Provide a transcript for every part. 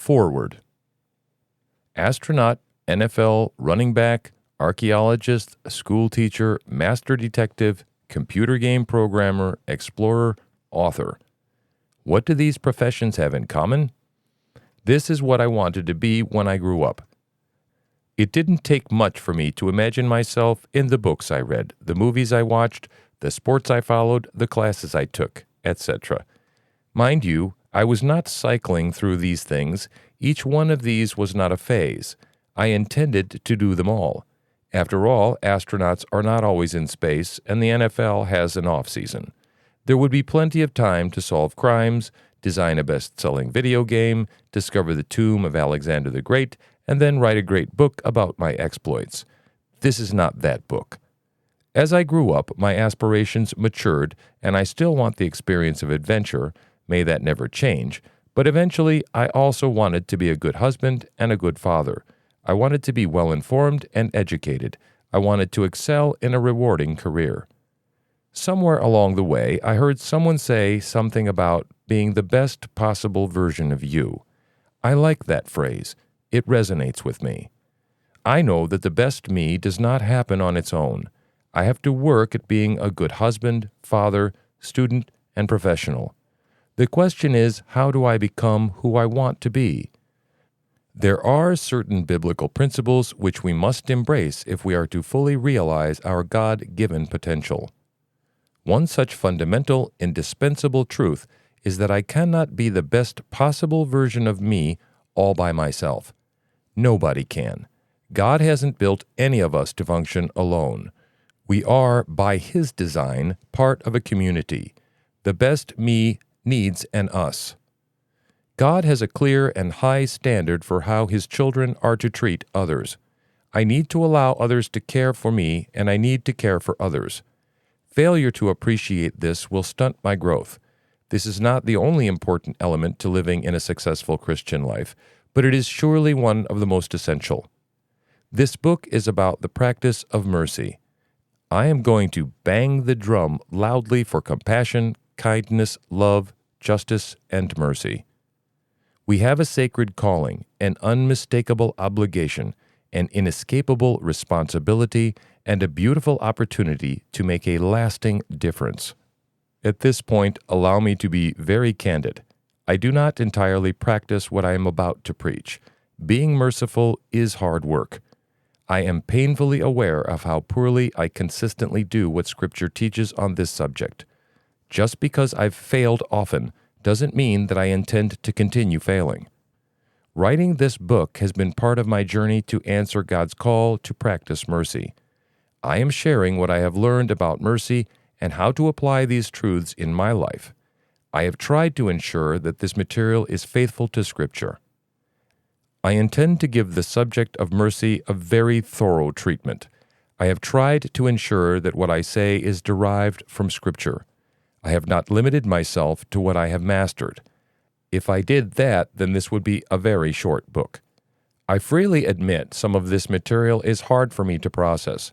Foreward. Astronaut, NFL running back, archaeologist, school teacher, master detective, computer game programmer, explorer, author. What do these professions have in common? This is what I wanted to be when I grew up. It didn't take much for me to imagine myself in the books I read, the movies I watched, the sports I followed, the classes I took, etc. Mind you, I was not cycling through these things. Each one of these was not a phase. I intended to do them all. After all, astronauts are not always in space, and the NFL has an off-season. There would be plenty of time to solve crimes, design a best-selling video game, discover the tomb of Alexander the Great, and then write a great book about my exploits. This is not that book. As I grew up, my aspirations matured, and I still want the experience of adventure. May that never change. But eventually, I also wanted to be a good husband and a good father. I wanted to be well-informed and educated. I wanted to excel in a rewarding career. Somewhere along the way, I heard someone say something about being the best possible version of you. I like that phrase. It resonates with me. I know that the best me does not happen on its own. I have to work at being a good husband, father, student, and professional. The question is, how do I become who I want to be? There are certain biblical principles which we must embrace if we are to fully realize our God-given potential. One such fundamental, indispensable truth is that I cannot be the best possible version of me all by myself. Nobody can. God hasn't built any of us to function alone. We are, by His design, part of a community. The best me needs an us. God has a clear and high standard for how His children are to treat others. I need to allow others to care for me, and I need to care for others. Failure to appreciate this will stunt my growth. This is not the only important element to living in a successful Christian life, but it is surely one of the most essential. This book is about the practice of mercy. I am going to bang the drum loudly for compassion, kindness, love, justice, and mercy. We have a sacred calling, an unmistakable obligation, an inescapable responsibility, and a beautiful opportunity to make a lasting difference. At this point, allow me to be very candid. I do not entirely practice what I am about to preach. Being merciful is hard work. I am painfully aware of how poorly I consistently do what Scripture teaches on this subject. Just because I've failed often doesn't mean that I intend to continue failing. Writing this book has been part of my journey to answer God's call to practice mercy. I am sharing what I have learned about mercy and how to apply these truths in my life. I have tried to ensure that this material is faithful to Scripture. I intend to give the subject of mercy a very thorough treatment. I have tried to ensure that what I say is derived from Scripture. I have not limited myself to what I have mastered. If I did that, then this would be a very short book. I freely admit some of this material is hard for me to process.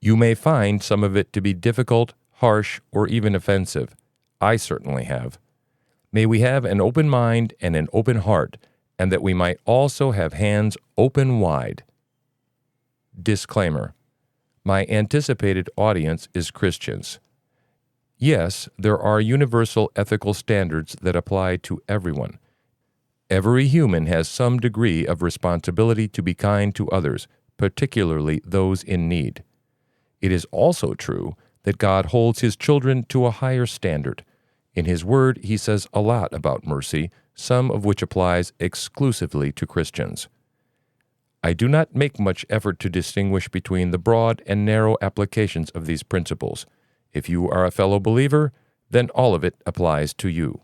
You may find some of it to be difficult, harsh, or even offensive. I certainly have. May we have an open mind and an open heart, and that we might also have hands open wide. Disclaimer. My anticipated audience is Christians. Yes, there are universal ethical standards that apply to everyone. Every human has some degree of responsibility to be kind to others, particularly those in need. It is also true that God holds His children to a higher standard. In His Word, He says a lot about mercy, some of which applies exclusively to Christians. I do not make much effort to distinguish between the broad and narrow applications of these principles. If you are a fellow believer, then all of it applies to you.